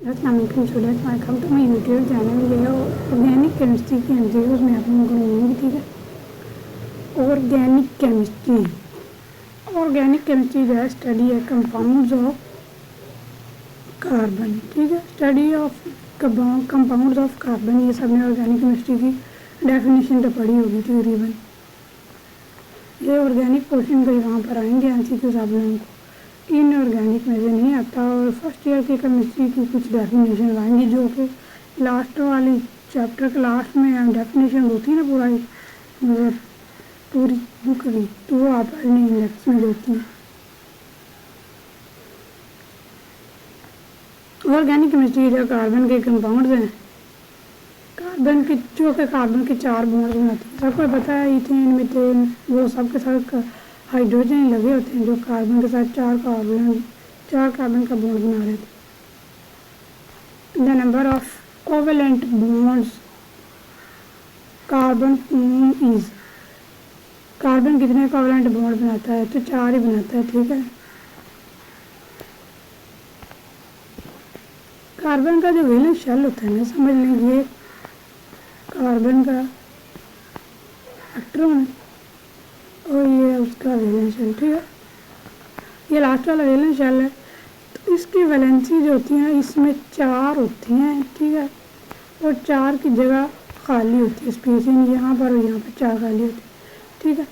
अस्सलाम वालेकुम students, welcome to my YouTube channel. ये ऑर्गेनिक केमिस्ट्री की एमसीक्यूज में आप लोगों को मिलेंगी। ठीक है, ऑर्गेनिक केमिस्ट्री जो है स्टडी है कंपाउंड्स ऑफ कार्बन। ठीक है, study of compounds of carbon, ये सब ने ऑर्गेनिक केमिस्ट्री की डेफिनेशन तो पढ़ी होगी तकरीबन। ये ऑर्गेनिक पोर्शन के वहाँ पर आएंगे एमसीक्यूज आप लोगों को, इनऑर्गेनिक में से नहीं आता। और फर्स्ट ईयर की केमिस्ट्री की कुछ डेफिनेशन आएंगी जो कि लास्ट वाली चैप्टर के लास्ट में डेफिनेशन होती है ना पूरी बुक की, तो वो आप पढ़ने इंडेक्स में देती हैं। ऑर्गेनिक केमिस्ट्री जो कार्बन के कंपाउंड्स हैं, कार्बन के 4 बॉन्ड्स बनाती है। सबको पता है इथेन, मीथेन, वो सब के साथ हाइड्रोजन लगे होते हैं जो कार्बन के साथ 4 कार्बन का बॉन्ड बना रहे थे। The number of covalent bonds carbon is, carbon कितने कोवेलेंट बॉन्ड बनाता है? तो 4 ही बनाता है। ठीक है, कार्बन का जो वैलेंस शेल होता है ना, समझ लीजिए कार्बन का इलेक्ट्रॉन है और ये उसका वैलेंस शेल। ठीक है, ये लास्ट वाला वैलेंस शेल है। तो इसकी वैलेंसी जो होती है इसमें 4 होती हैं। ठीक है, और 4 की जगह खाली होती है, स्पेसिंग यहाँ पर और यहाँ पर 4 खाली होती है। ठीक है,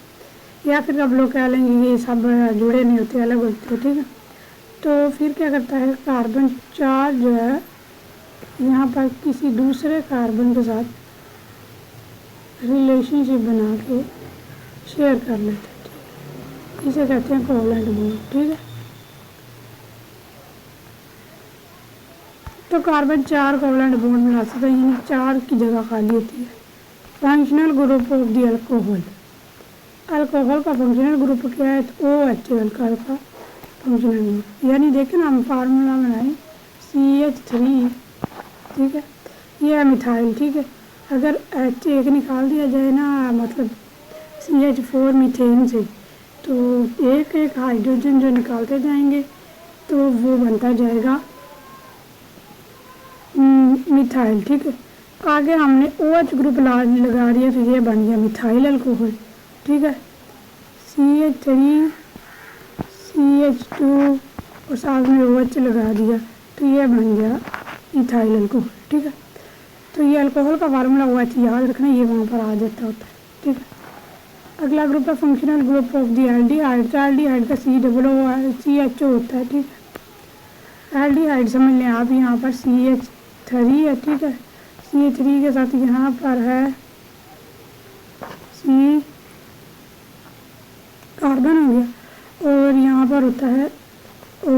या फिर अब लोग कह लेंगे ये सब जुड़े नहीं होते, अलग होते हैं। ठीक है, तो फिर क्या करता है कार्बन 4 जो है यहाँ पर किसी दूसरे कार्बन के साथ रिलेशनशिप बना के शेयर कर लेते हैं। इसे कहते हैं कोवेलेंट बॉन्ड। ठीक है, तो कार्बन 4 कोवेलेंट बॉन्ड बना सकता है, यानी 4 की जगह खाली होती है। Functional group of the alcohol, alcohol का फंक्शनल ग्रुप क्या है? तो OH अल्कोहल का फंक्शनल ग्रुप। यानी देखें ना, हम फार्मूला बनाएं CH3। ठीक है, ये है मिथाइल। ठीक है, अगर H1 निकाल दिया जाए ना, मतलब CH4 मीथेन से, तो एक एक हाइड्रोजन जो निकालते जाएंगे तो वो बनता जाएगा मिथाइल। ठीक है, आगे हमने OH ग्रुप लगा दिया तो ये बन गया मिथाइल अल्कोहल। ठीक है, CH3 CH2 और साथ में OH लगा दिया तो ये बन गया इथाइल अल्कोहल। ठीक है, तो ये अल्कोहल का फार्मूला OH याद रखना, ये वहाँ पर आ जाता होता है। ठीक है, अगला ग्रुप है functional group of the aldehyde. तो एल्डिहाइड का CHO होता है। ठीक है, एल्डिहाइड समझ लें आप, यहाँ पर CH3 है। ठीक है, CH3 के साथ यहाँ पर है C कार्बन हो गया और यहाँ पर होता है O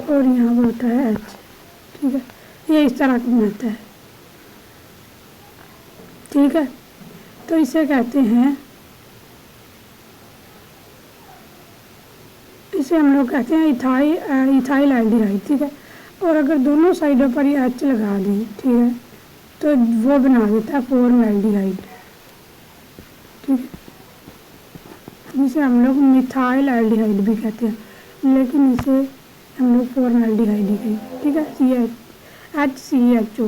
और यहाँ पर होता है H। ठीक है, ये इस तरह का बनता है। ठीक है, तो इसे कहते हैं, इसे हम लोग कहते हैं इथाइल एल्डिहाइड। ठीक है, और अगर दोनों साइडों पर ये H लगा दी, ठीक है, तो वो बना देता है फॉर्मल्डिहाइड। ठीक है, जिसे हम लोग मिथाइल एल्डिहाइड भी कहते हैं, लेकिन इसे हम लोग फॉर्मल्डिहाइड ही कहेंगे। ठीक है, HCHO।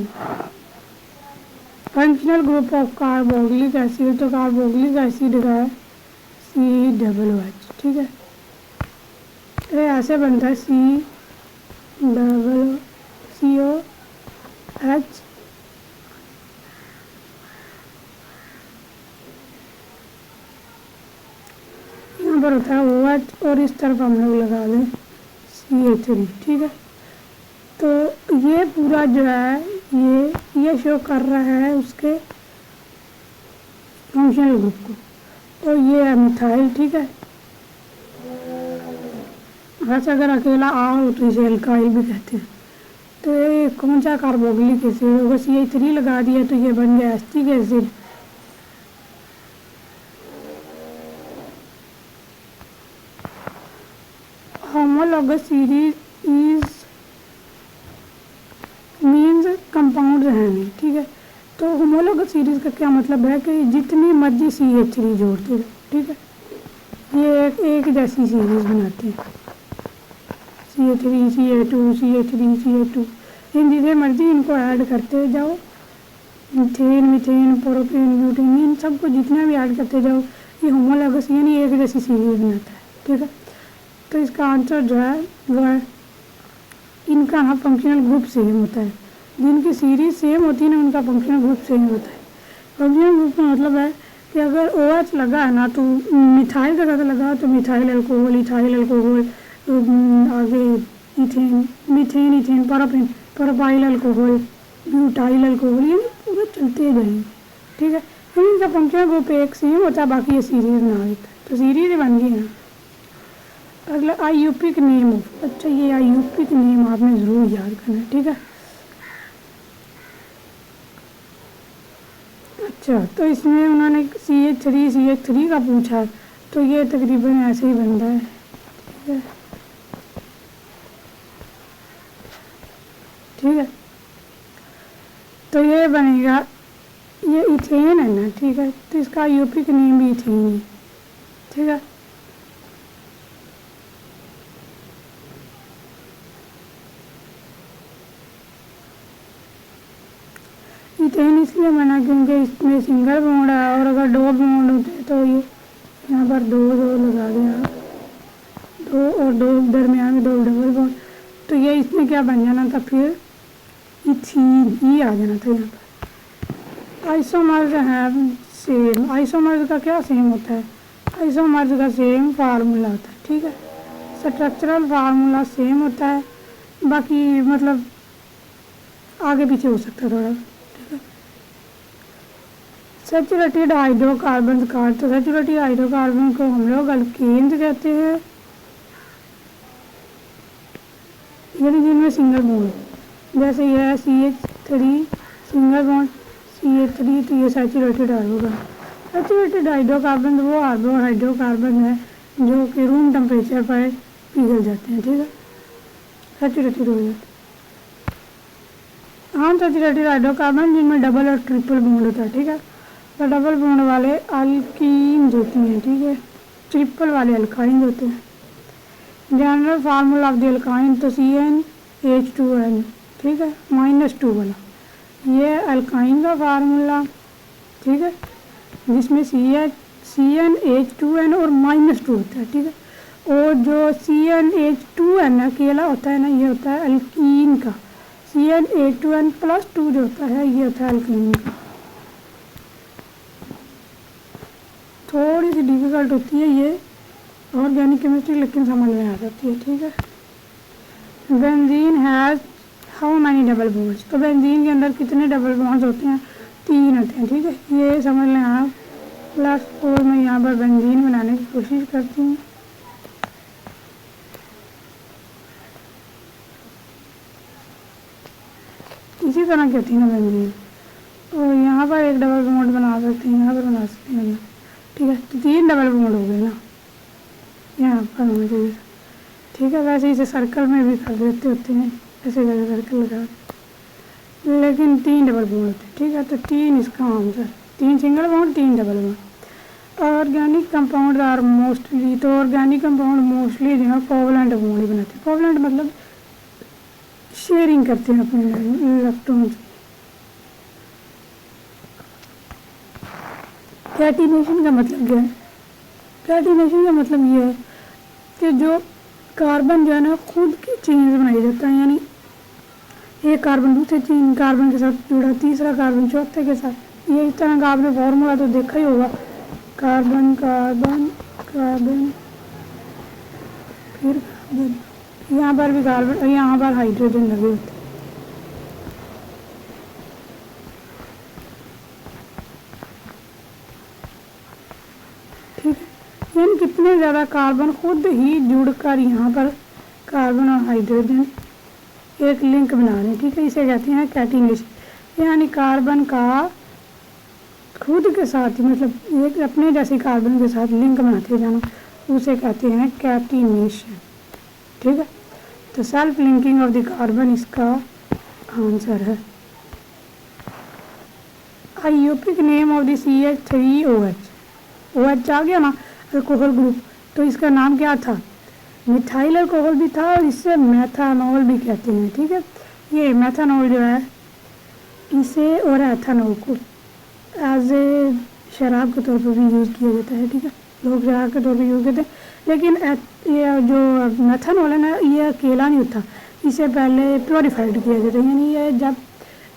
Functional group of carboxylic acid, तो कार्बोक्सिलिक एसिड का है COOH। ठीक है, ये ऐसे बनता है COOH। यहाँ पर होता है OH और इस तरफ हम लोग लगा दें CH3। ठीक है, तो ये पूरा जो है ये शो कर रहा है उसके फंक्शनल ग्रुप को, तो ये है मिथाइल। ठीक है, वैसे अगर अकेला आ हो तो इसे अल्काइल भी कहते हैं। तो ये कौन सा कार्बोक्सिलिक एसिड होगा? CH3 लगा दिया तो ये बन गया acetic acid. Homologous series is means compound है नहीं। ठीक है, तो होमोलॉगस सीरीज का क्या मतलब है कि जितनी मर्जी CH3 जोड़ते रहो। ठीक है, ये एक जैसी सीरीज बनाते हैं, CH3 CH2 CH3 CH2। इन जिसे मर्जी इनको ऐड करते जाओ, मीथेन, मीथेन, प्रोपेन, ब्यूटेन, इन सबको जितना भी ऐड करते जाओ ये होमोलॉगस यानी एक जैसी सीरीज बनाता है। ठीक है, तो इसका आंसर जो है वो है इनका ना फंक्शनल ग्रुप सेम होता है। जिनकी सीरीज सेम होती है ना उनका फंक्शनल ग्रुप सेम होता है। फंक्शनल ग्रुप का मतलब है कि अगर OH लगा है ना तो मिथाइल का अगर लगा तो मिथाइल अल्कोहल, इथाइल अल्कोहल, आगे ethane, methane, ethane, paraffin, propyl alcohol, butyl alcohol, ये पूरे चलते जाएंगे। ठीक है, इनका फंक्शनल ग्रुप एक सेम होता है, बाकी ये सीरीज ना होता है, तो सीरीज बन गई ना। अगला आईयूपिक नेम ऑफ, अच्छा ये आईयूपिक नेम आपने ज़रूर याद करना है। ठीक है, अच्छा तो इसमें उन्होंने CH3 का पूछा है, तो ये तकरीबन ऐसे ही बनता है। ठीक है, ठीक है, तो ये बनेगा, ये इथेन है ना। ठीक है, तो इसका आईयूपिक नेम भी इथेन है। ठीक है, इथेन इसलिए बना क्योंकि इसमें सिंगल बॉन्ड है, और अगर डबल बॉन्ड होते तो ये यहाँ पर दो लगा दें, दो और दो दरमियान में 2 डबल बॉन्ड, तो ये इसमें क्या बन जाना था, फिर इथीन ही आ जाना था यहाँ पर। आइसोमर्स है सेम, आइसोमर्स का क्या सेम होता है, आइसोमर्स का सेम फार्मूला होता है। ठीक है, स्ट्रक्चरल फार्मूला सेम होता है, बाकी मतलब आगे पीछे हो सकता है थोड़ा। सैचुरेटेड हाइड्रोकार्बन का, तो सैचुरेटेड हाइड्रोकार्बन को हम लोग अल्केन्स कहते हैं, यानी जिनमें सिंगल बॉन्ड, जैसे ये है CH3 सिंगल बॉन्ड CH3, तो ये सैचुरेटेड हाइड्रोकार्बन। सैचुरेटेड हाइड्रोकार्बन वो हाइड्रोकार्बन है जो कि रूम टेम्परेचर पर पिघल जाते हैं। ठीक है, सैचुरेटेड हो जाते हैं। अनसैचुरेटेड हाइड्रोकार्बन जिनमें डबल और ट्रिपल बॉन्ड होता है। ठीक है, तो डबल बॉन्ड वाले अल्कीन्स होती हैं। ठीक है, ट्रिपल वाले अल्काइंस होते हैं। General formula of the alkyne, तो CnH2n। ठीक है, -2 वाला ये अल्काइन का फार्मूला। ठीक है, जिसमें CnH2n और -2 होता है। ठीक है, और जो CnH2n अकेला होता है ना, ये होता है अल्कीन का। CnH2n + 2 जो होता है ये होता है अल्कीन का। थोड़ी सी डिफ़िकल्ट होती है ये ऑर्गेनिक केमिस्ट्री, लेकिन समझ में आ जाती है। ठीक है, benzene has how many double bonds, तो बेंजीन के अंदर कितने डबल बॉन्ड्स होते हैं, 3 होते हैं। ठीक है, ये समझ लें आप। क्लास 4 में यहाँ पर बेंजीन बनाने की कोशिश करती हूँ। इसी तरह कहती है ना बेंजीन, और यहाँ पर एक डबल बॉन्ड बना सकते हैं, यहाँ पर बना सकते हैं। ठीक है, तो 3 डबल बॉन्ड हो गए ना यहाँ पर होना चाहिए। ठीक है, वैसे इसे सर्कल में भी कर देते होते हैं, ऐसे करके सर्कल लगा, लेकिन 3 डबल बॉन्ड होते हैं। ठीक है, तो 3 इसका answer, 3 single bond 3 double bond. Organic compound are mostly, तो ऑर्गेनिक कंपाउंड मोस्टली जो है कोवलेंट बॉन्ड ही बनाते हैं। कोवलेंट मतलब शेयरिंग करते हैं अपने इलेक्ट्रॉन्स। कैटिनेशन का मतलब क्या है, कैटिनेशन का मतलब ये है कि जो कार्बन जो है ना खुद की चेन बनाई जाता है, यानी एक कार्बन दूसरे चेन कार्बन के साथ जुड़ा, तीसरा कार्बन चौथे के साथ। ये इस तरह का आपने फॉर्मूला तो देखा ही होगा, कार्बन कार्बन कार्बन फिर कार्बन, यहाँ पर भी कार्बन और यहाँ पर हाइड्रोजन लगे होते हैं। ठीक है, यानी कितने ज़्यादा कार्बन खुद ही जुड़कर यहाँ पर कार्बन और हाइड्रोजन एक लिंक बना रहे हैं। ठीक है, इसे कहते हैं कैटिनेशन, यानी कार्बन का खुद के साथ ही मतलब एक अपने जैसे कार्बन के साथ लिंक बनाते जाना, उसे कहते हैं कैटिनेशन। ठीक है, तो self linking of the carbon इसका आंसर है। IUPAC name of the CH3OH, OH आ गया ना अल्कोहल ग्रुप, तो इसका नाम क्या था, मिथाइल अल्कोहल भी था और इससे मेथानॉल भी कहते हैं। ठीक है, ये मेथनॉल जो है इसे और एथेनॉल को एज ए शराब के तौर पर भी यूज़ किया जाता है, ठीक है, लोग शराब के तौर पर यूज़ करते हैं। लेकिन ये जो मेथनॉल है ना, ये अकेला नहीं होता, इसे पहले प्योरीफाइड किया जाता है। यानी ये जब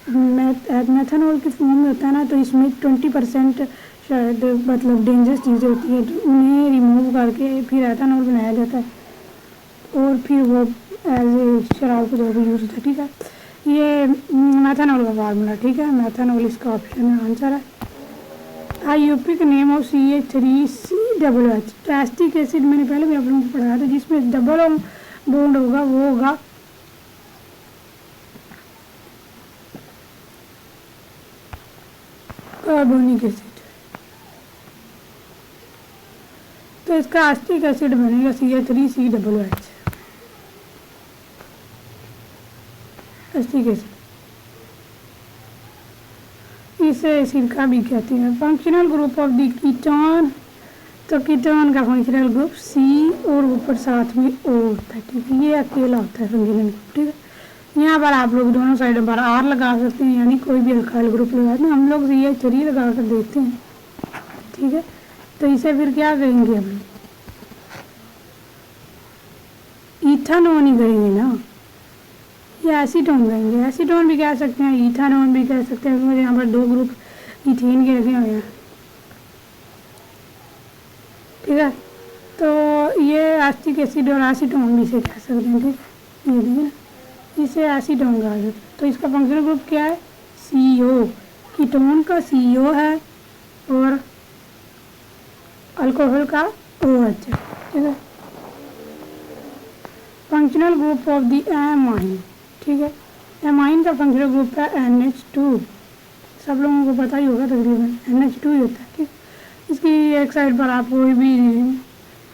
मेथनॉल की फॉर्म में होता है ना, तो इसमें 20% शायद मतलब डेंजरस चीज़ें होती हैं, तो उन्हें रिमूव करके फिर एथेनॉल बनाया जाता है और फिर वो एज ए शराब के तौर पर यूज़ होता है, ठीक है। ये मेथनॉल का फार्मूला, ठीक है, मेथनॉल इसका ऑप्शन है, आंसर है। IUPAC name of CH3COOH। Acetic acid मैंने पहले भी आप लोगों को पढ़ाया था, जिसमें डबल बॉन्ड होगा वो होगा कार्बोनिक एसिड। तो इसका एसिटिक एसिड बनेगा CH3COOH, एसिटिक एसिड। इसे सिरका भी कहते हैं। Functional group of the ketone, तो कीटोन का फंक्शनल ग्रुप C और ऊपर साथ में O होता है, ठीक है, ये अकेला होता है फंक्शनल ग्रुप, ठीक है। यहाँ पर आप लोग दोनों साइडों पर R लगा सकते हैं, यानी कोई भी अल्काइल ग्रुप लगा दें, हम लोग CH3 लगा कर देखते हैं, ठीक है। तो इसे फिर क्या करेंगे हम लोग, इथानोन ही करेंगे ना, ये एसीटोन कहेंगे, एसीटोन भी कह सकते हैं, इथानोन भी कह सकते हैं, क्योंकि यहाँ पर 2 ग्रुप इथेन के लगे हुए हैं, ठीक है। तो ये एसिटिक एसिड और एसीटोन भी इसे कह सकते हैं, ठीक है, ये देखिए ना, इसे एसीटोन कहा जाता है। तो इसका फंक्शनल ग्रुप क्या है, CO, कीटोन का CO है और अल्कोहल का OH है, ठीक है। Functional group of the amine, ठीक है, एमाइन का फंक्शनल ग्रुप है NH2, सब लोगों को पता ही होगा तकरीबन, NH2 ही होता है, ठीक। इसकी एक साइड पर आप कोई भी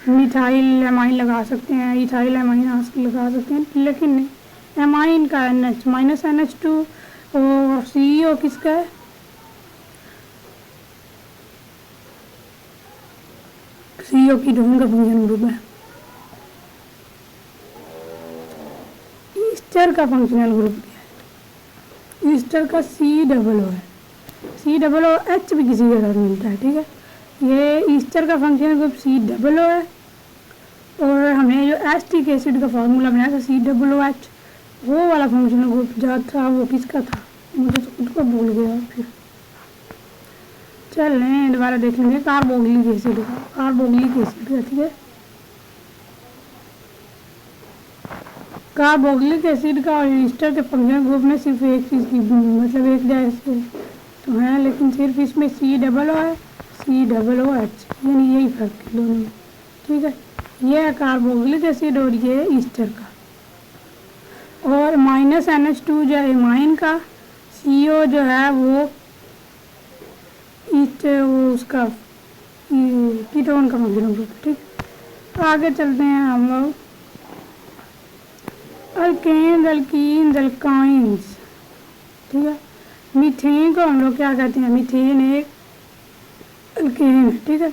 मिथाइल एमाइन लगा सकते हैं, इथाइल एमाइन लगा सकते हैं, लेकिन नहीं, एमाइन का NH माइनस NH2 और CO किसका है, CO कीटोन का फंक्शनल ग्रुप है। ईस्टर का फंक्शनल ग्रुप क्या है, ईस्टर का COO है, COOH भी किसी के साथ मिलता है, ठीक है। ये ईस्टर का फंक्शनल ग्रुप COO है और हमने जो एसिटिक एसिड का फार्मूला बनाया था COOH, वो वाला फंक्शनल ग्रुप जो था वो किसका था, मुझे तो खुद को भूल गया। फिर चल लें दोबारा देख लेंगे, कार्बोक्सिलिक एसिड का, कार्बोक्सिलिक एसिड का, ठीक है। कार्बोक्सिलिक एसिड का और ईस्टर के फंक्शनल ग्रुप में सिर्फ एक चीज़ की मतलब एक जैसे तो है, लेकिन सिर्फ इसमें COO है, COOH, यानी यही फर्क है दोनों में, ठीक है। ये है कार्बोक्सिलिक एसिड और ये ईस्टर का। और माइनस NH2 जो है एमाइन का, CO जो है वो ईस्टर वो उसका कीटोन का फंक्शनल ग्रुप, ठीक। तो आगे चलते हैं हम लोग, अल्केन, अल्कीन, अल्काइंस, ठीक है। मीथेन को हम लोग क्या कहते हैं, मीथेन एक अल्केन है, ठीक है।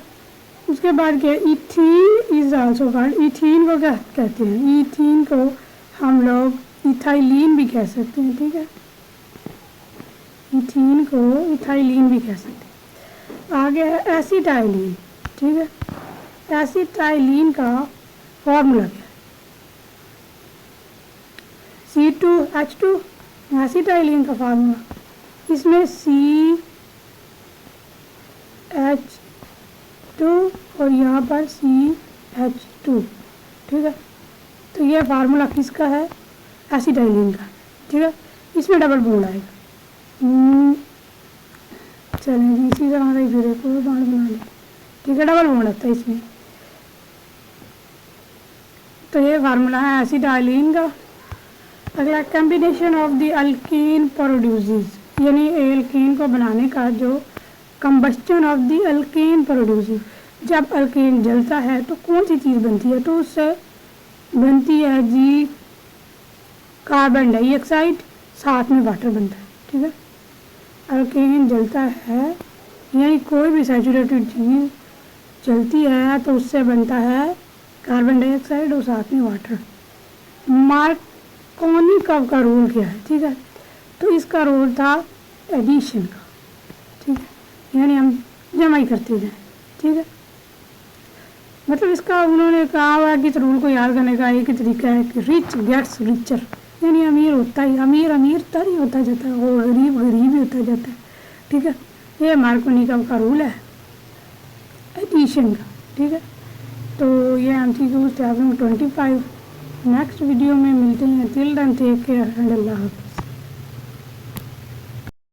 उसके बाद क्या, ethene is also called, ethene को क्या कहते हैं, इथीन को हम लोग इथाइलिन भी कह सकते हैं, ठीक है, इथीन को इथाइलिन भी कह सकते हैं। आगे है एसिटाइलिन, ठीक है। एसिटाइलिन का फॉर्मूला क्या है, C2H2, एसिटाइलिन का फार्मूला, इसमें CH2 और यहाँ पर CH2, ठीक है। तो ये फार्मूला किसका है, एसिटाइलिन का, ठीक है। इसमें डबल बॉन्ड आएगा, चलें इसी तरह से फिर एक और बॉन्ड बना लें, ठीक है, डबल बॉन्ड आता है इसमें। तो ये फार्मूला है एसिटाइलिन का। अगला, combination of the alkyne produces, यानी एल्कीन को बनाने का जो combustion of the alkyne produces, जब अल्कीन जलता है तो कौन सी चीज़ बनती है, तो उससे बनती है जी कार्बन डाइऑक्साइड, साथ में वाटर बनता है, ठीक है। अल्कीन जलता है यानी कोई भी सैचुरेटेड चीज़ जलती है तो उससे बनता है कार्बन डाइऑक्साइड और साथ में वाटर। कोनिकव का रूल क्या है, ठीक है। तो इसका रूल था एडिशन का, ठीक है, यानी हम जमा ही करते जाएं, ठीक है। मतलब इसका उन्होंने कहा हुआ है कि इस रूल को याद करने का एक ही तरीका है कि रिच गेट्स रिचर, यानी अमीर होता ही अमीर तर ही होता जाता है और गरीब गरीब ही होता जाता है, ठीक है। ये हमारे कोनिकव का रूल है एडिशन का, ठीक है। तो ये MCQ चैप्टर 25 नेक्स्ट वीडियो में मिलते हैं। Till then take care and अल्लाह हाफ़िज़।